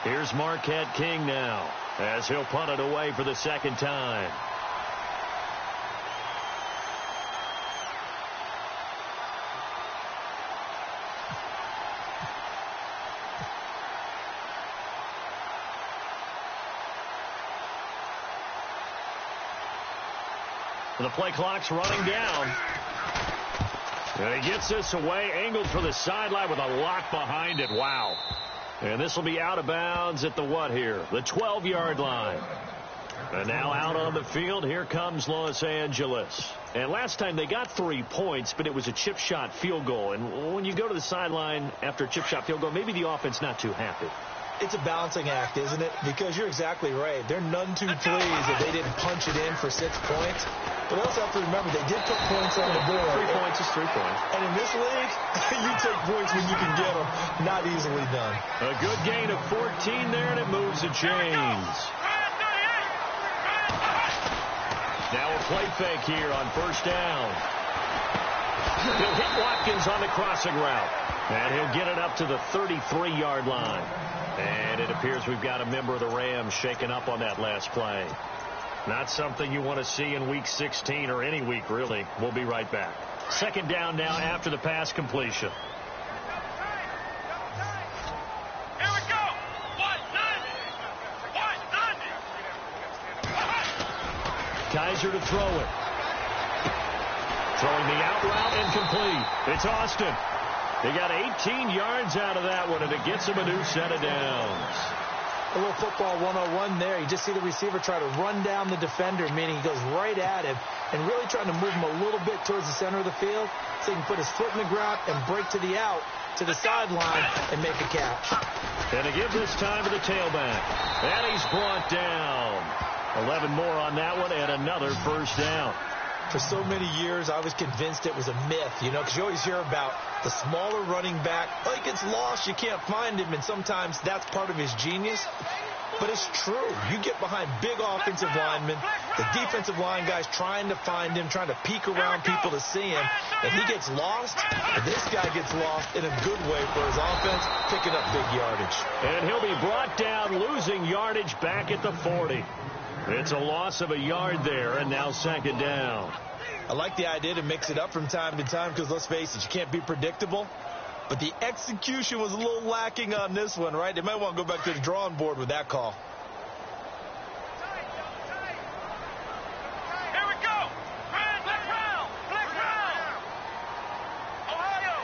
Here's Marquette King now as he'll punt it away for the 2nd time. The play clock's running down. And he gets this away, angled for the sideline with a lock behind it. Wow. And this will be out of bounds at the what here? The 12-yard line. And now out on the field, here comes Los Angeles. And last time they got 3 points, but it was a chip shot field goal. And when you go to the sideline after a chip shot field goal, maybe the offense not too happy. It's a balancing act, isn't it? Because you're exactly right. They're none too pleased that they didn't punch it in for 6 points. But also have to remember, they did put points on the board. 3 points is 3 points. And in this league, you take points when you can get them. Not easily done. A good gain of 14 there, and it moves the chains. Now a play fake here on first down. He'll hit Watkins on the crossing route. And he'll get it up to the 33-yard line. And it appears we've got a member of the Rams shaken up on that last play. Not something you want to see in Week 16 or any week, really. We'll be right back. Second down now after the pass completion. Here we go. Kaiser to throw it. Throwing the out route incomplete. It's Austin. They got 18 yards out of that one, and it gets him a new set of downs. A little football 101 there. You just see the receiver try to run down the defender, meaning he goes right at him and really trying to move him a little bit towards the center of the field so he can put his foot in the ground and break to the out, to the sideline, and make a catch. And to give this time to the tailback. And he's brought down. 11 more on that one, and another first down. For so many years, I was convinced it was a myth, because you always hear about the smaller running back. Oh, he gets lost, you can't find him, and sometimes that's part of his genius. But it's true. You get behind big offensive linemen, the defensive line guys trying to find him, trying to peek around people to see him, and he gets lost. And this guy gets lost in a good way for his offense, picking up big yardage. And he'll be brought down, losing yardage back at the 40. It's a loss of a yard there, and now second down. I like the idea to mix it up from time to time because, let's face it, you can't be predictable. But the execution was a little lacking on this one, right? They might want to go back to the drawing board with that call. Here we go. Black round. Ohio.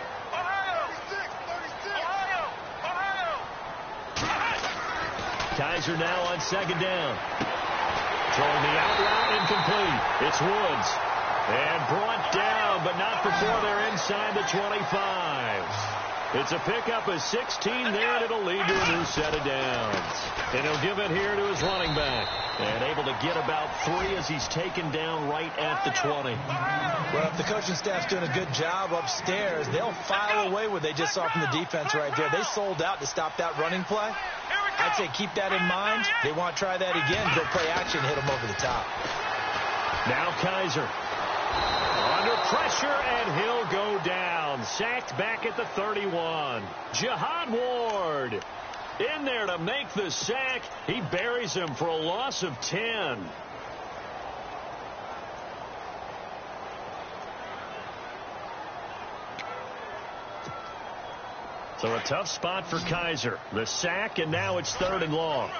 Kaiser now on second down. Throwing the out route incomplete. It's Woods. And brought down, but not before they're inside the 25. It's a pickup of 16 there, and it'll lead to a new set of downs. And he'll give it here to his running back. And able to get about 3 as he's taken down right at the 20. Well, if the coaching staff's doing a good job upstairs, they'll file away what they just saw from the defense right there. They sold out to stop that running play. I'd say keep that in mind. They want to try that again. Go play action, hit them over the top. Now Kaiser. Under pressure, and he'll go down. Sacked back at the 31. Jihad Ward in there to make the sack. He buries him for a loss of 10. So a tough spot for Kaiser. The sack, and now it's 3rd and long.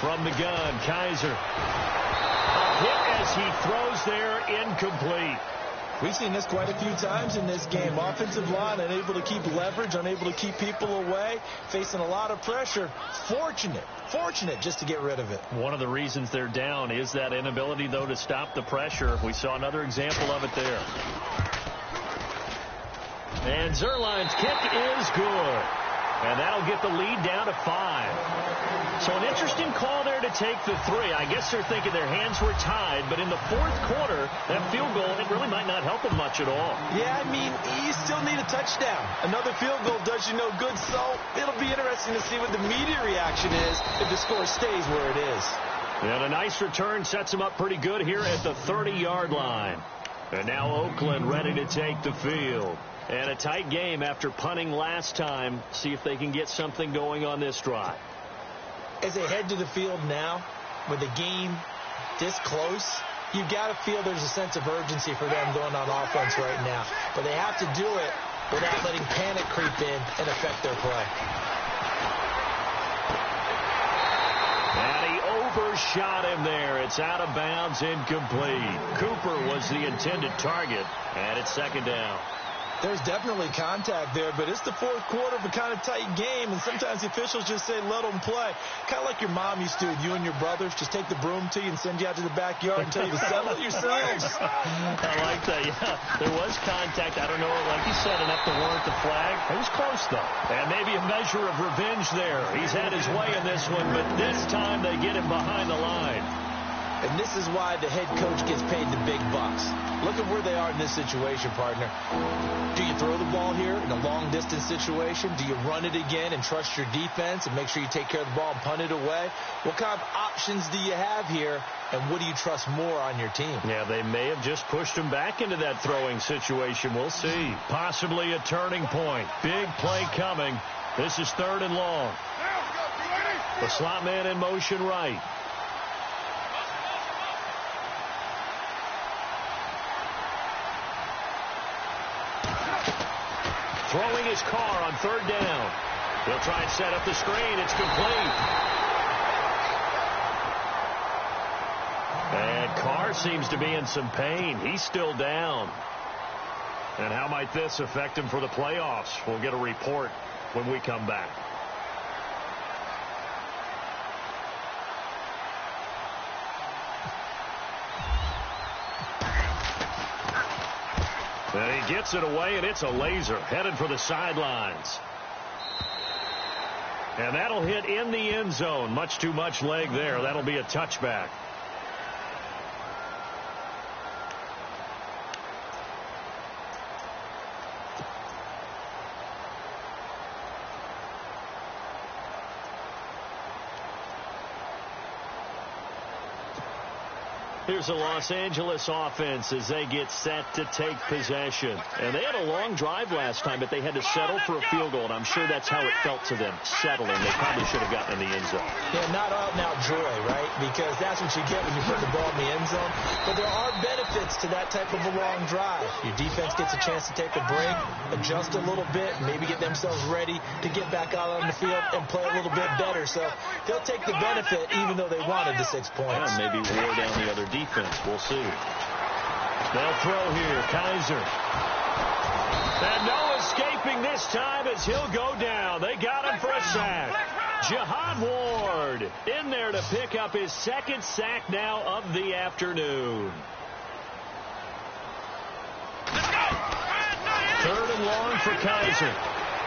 From the gun, Kaiser. A hit as he throws there, incomplete. We've seen this quite a few times in this game. Offensive line unable to keep leverage, unable to keep people away, facing a lot of pressure. Fortunate just to get rid of it. One of the reasons they're down is that inability, though, to stop the pressure. We saw another example of it there. And Zerline's kick is good. And that'll get the lead down to 5. So an interesting call there to take the 3. I guess they're thinking their hands were tied, but in the 4th quarter, that field goal, it really might not help them much at all. Yeah, I mean, you still need a touchdown. Another field goal does you no good, so it'll be interesting to see what the media reaction is if the score stays where it is. And a nice return sets them up pretty good here at the 30-yard line. And now Oakland ready to take the field. And a tight game after punting last time. See if they can get something going on this drive. As they head to the field now, with the game this close, you've got to feel there's a sense of urgency for them going on offense right now. But they have to do it without letting panic creep in and affect their play. And he overshot him there. It's out of bounds, incomplete. Cooper was the intended target, and it's second down. There's definitely contact there, but it's the fourth quarter of a kind of tight game, and sometimes the officials just say, let them play. Kind of like your mom used to with you and your brothers. Just take the broom to you and send you out to the backyard and tell you to settle it yourselves. I like that, yeah. There was contact. I don't know, like you said, enough to warrant the flag. It was close, though. And maybe a measure of revenge there. He's had his way in this one, but this time they get him behind the line. And this is why the head coach gets paid the big bucks. Look at where they are in this situation, partner. Do you throw the ball here in a long-distance situation? Do you run it again and trust your defense and make sure you take care of the ball and punt it away? What kind of options do you have here, and what do you trust more on your team? Yeah, they may have just pushed him back into that throwing situation. We'll see. Possibly a turning point. Big play coming. This is 3rd and long. The slot man in motion right. Throwing his car on 3rd down. He'll try and set up the screen. It's complete. And Carr seems to be in some pain. He's still down. And how might this affect him for the playoffs? We'll get a report when we come back. And he gets it away, and it's a laser headed for the sidelines. And that'll hit in the end zone. Much too much leg there. That'll be a touchback. Here's the Los Angeles offense as they get set to take possession. And they had a long drive last time, but they had to settle for a field goal, and I'm sure that's how it felt to them, settling. They probably should have gotten in the end zone. Yeah, not out-and-out joy, right? Because that's what you get when you put the ball in the end zone. But there are benefits to that type of a long drive. Your defense gets a chance to take a break, adjust a little bit, maybe get themselves ready to get back out on the field and play a little bit better. So they'll take the benefit even though they wanted the 6 points. Yeah, maybe wear down the other defense. We'll see. They'll throw here. Kaiser. And no escaping this time as he'll go down. They got him for a sack. Jihad Ward in there to pick up his 2nd sack now of the afternoon. 3rd and long for Kaiser.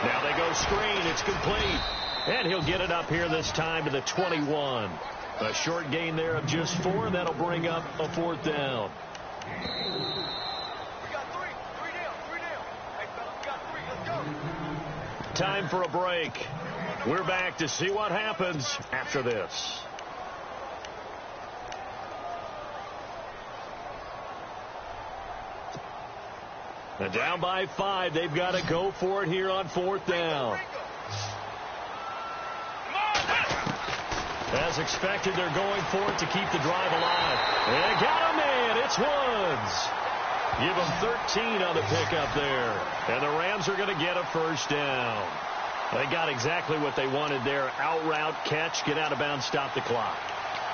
Now they go screen. It's complete. And he'll get it up here this time to the 21. A short gain there of just 4. That'll bring up a 4th down. Time for a break. We're back to see what happens after this. And down by 5. They've got to go for it here on 4th down. As expected, they're going for it to keep the drive alive. And got him in. It's Woods. Give them 13 on the pickup there. And the Rams are going to get a 1st down. They got exactly what they wanted there. Out route, catch, get out of bounds, stop the clock.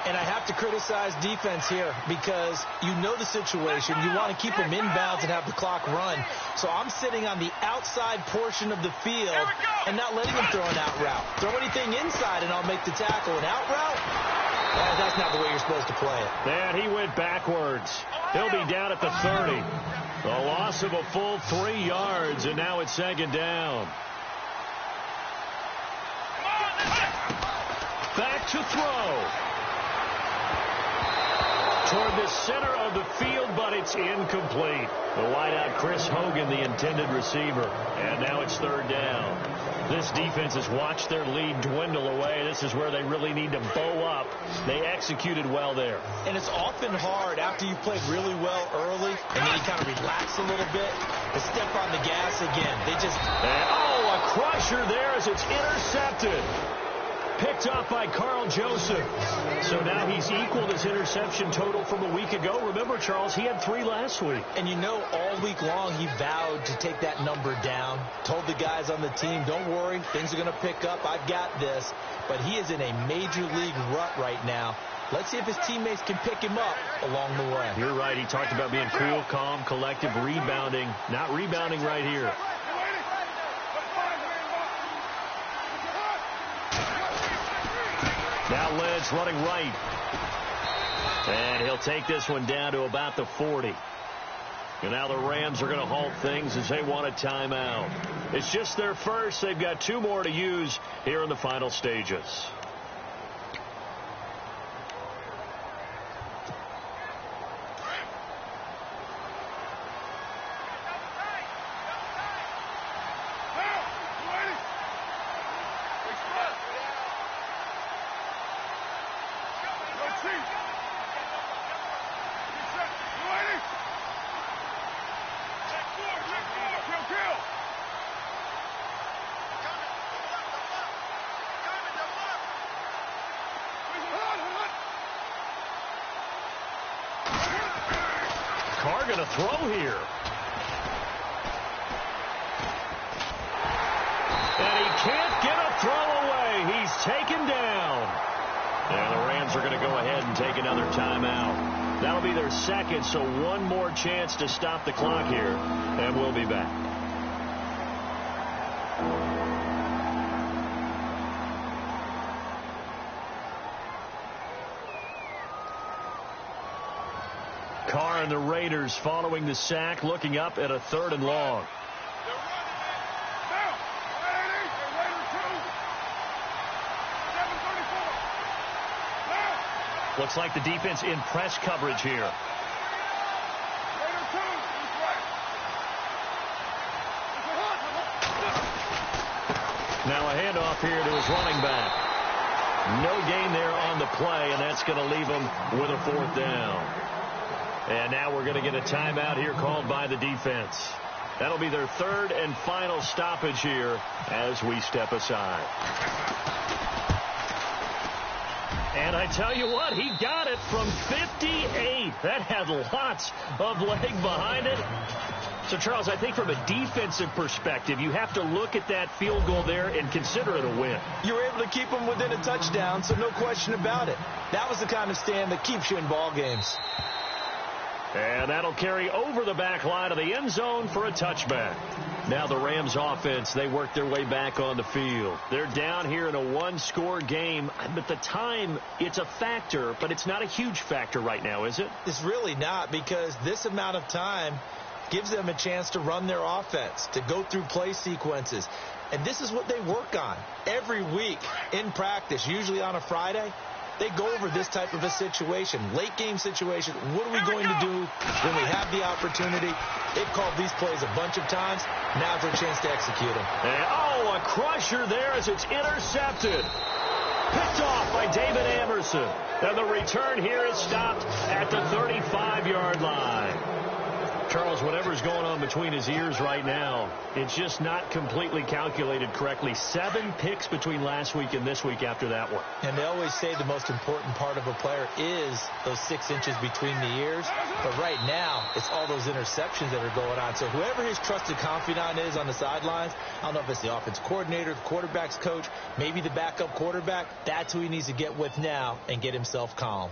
And I have to criticize defense here because you know the situation. You want to keep them inbounds and have the clock run. So I'm sitting on the outside portion of the field and not letting them throw an out route. Throw anything inside and I'll make the tackle. An out route? That's not the way you're supposed to play it. And he went backwards. He'll be down at the 30. A loss of a full 3 yards, and now it's 2nd down. Back to throw. Toward the center of the field, but it's incomplete. The wideout, Chris Hogan, the intended receiver. And now it's 3rd down. This defense has watched their lead dwindle away. This is where they really need to bow up. They executed well there. And it's often hard after you played really well early and then you kind of relax a little bit to step on the gas again. They just... a crusher there as it's intercepted. Picked off by Carl Joseph. So now he's equaled his interception total from a week ago. Remember, Charles, he had 3 last week. And you know, all week long he vowed to take that number down. Told the guys on the team, don't worry, things are going to pick up. I've got this. But he is in a major league rut right now. Let's see if his teammates can pick him up along the way. You're right. He talked about being cool, calm, collective, rebounding. Not rebounding right here. Now Lynch running right. And he'll take this one down to about the 40. And now the Rams are going to halt things as they want a timeout. It's just their first. They've got 2 more to use here in the final stages. Going to throw here. And he can't get a throw away. He's taken down. And the Rams are going to go ahead and take another timeout. That'll be their second, so one more chance to stop the clock here, and we'll be back. Carr and the Raiders following the sack, looking up at a 3rd and long. Looks like the defense in press coverage here. Now a handoff here to his running back. No gain there on the play, and that's going to leave him with a 4th down. And now we're going to get a timeout here called by the defense. That'll be their 3rd and final stoppage here as we step aside. And I tell you what, he got it from 58. That had lots of leg behind it. So, Charles, I think from a defensive perspective, you have to look at that field goal there and consider it a win. You were able to keep him within a touchdown, so no question about it. That was the kind of stand that keeps you in ball games. And that'll carry over the back line of the end zone for a touchback. Now the Rams offense, they work their way back on the field. They're down here in a 1-score game. But the time, it's a factor, but it's not a huge factor right now, is it? It's really not, because this amount of time gives them a chance to run their offense, to go through play sequences. And this is what they work on every week in practice, usually on a Friday. They go over this type of a situation, late game situation. What are we going to do when we have the opportunity? They've called these plays a bunch of times. Now's their chance to execute them. And, a crusher there as it's intercepted. Picked off by David Amerson. And the return here is stopped at the 35-yard line. Charles, whatever's going on between his ears right now, it's just not completely calculated correctly. 7 picks between last week and this week after that one. And they always say the most important part of a player is those 6 inches between the ears. But right now, it's all those interceptions that are going on. So whoever his trusted confidant is on the sidelines, I don't know if it's the offense coordinator, the quarterback's coach, maybe the backup quarterback, that's who he needs to get with now and get himself calm.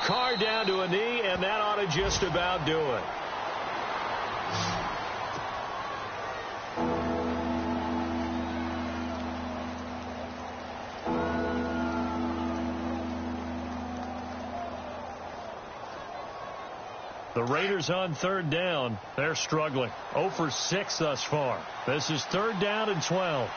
Carr down to a knee, and that ought to just about do it. The Raiders on 3rd down. They're struggling. 0 for 6 thus far. This is 3rd down and 12.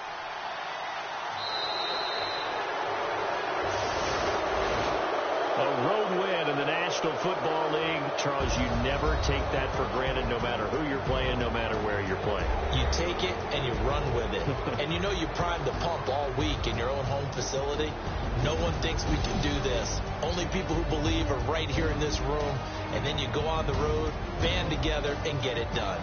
A road win in the National Football League. Charles, you never take that for granted no matter who you're playing, no matter where you're playing. You take it and you run with it. And you know you primed the pump all week in your own home facility. No one thinks we can do this. Only people who believe are right here in this room. And then you go on the road, band together, and get it done.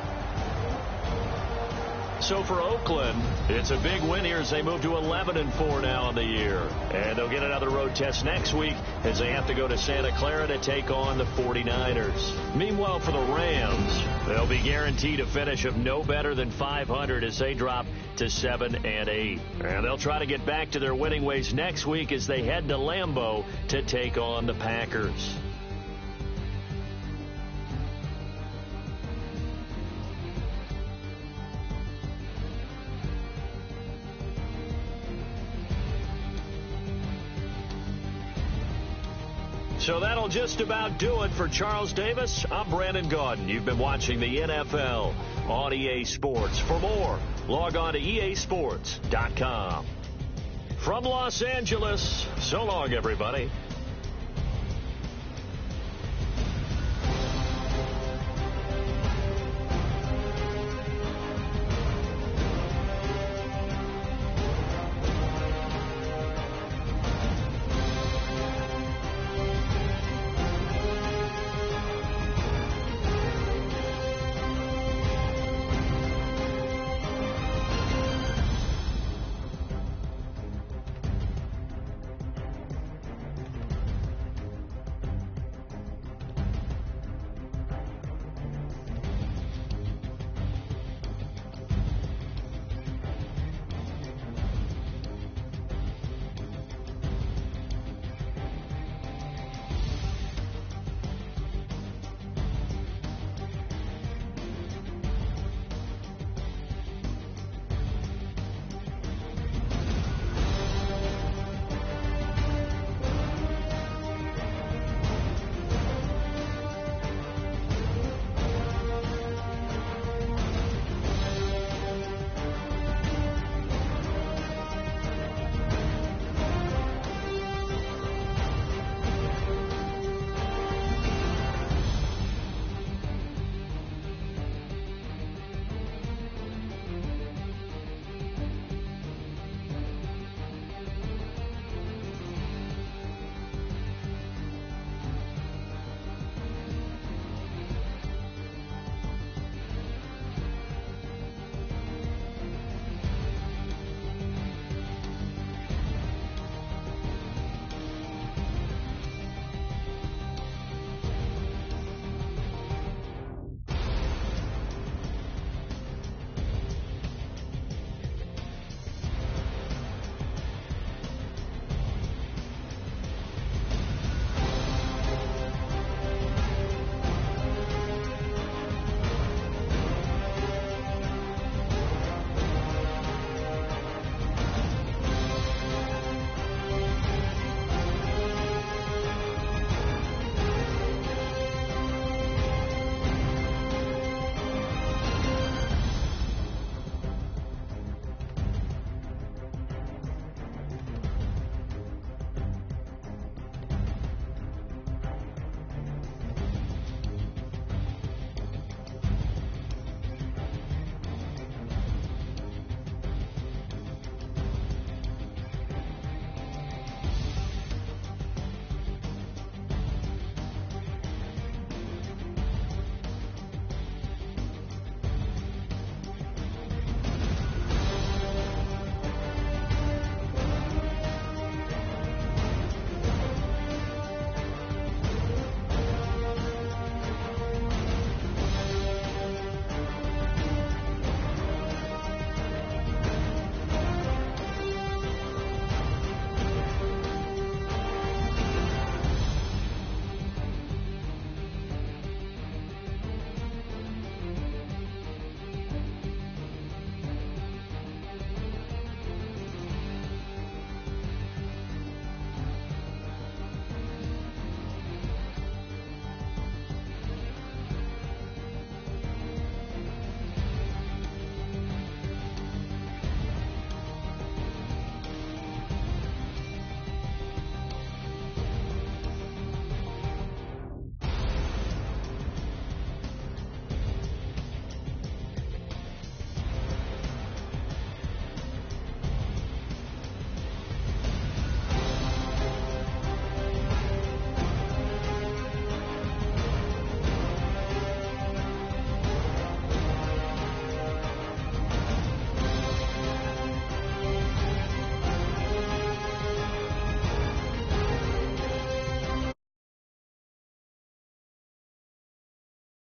So for Oakland, it's a big win here as they move to 11-4 now on the year. And they'll get another road test next week as they have to go to Santa Clara to take on the 49ers. Meanwhile, for the Rams, they'll be guaranteed a finish of no better than 500 as they drop to 7-8. And they'll try to get back to their winning ways next week as they head to Lambeau to take on the Packers. So that'll just about do it for Charles Davis. I'm Brandon Gaudin. You've been watching the NFL on EA Sports. For more, log on to easports.com. From Los Angeles, so long, everybody.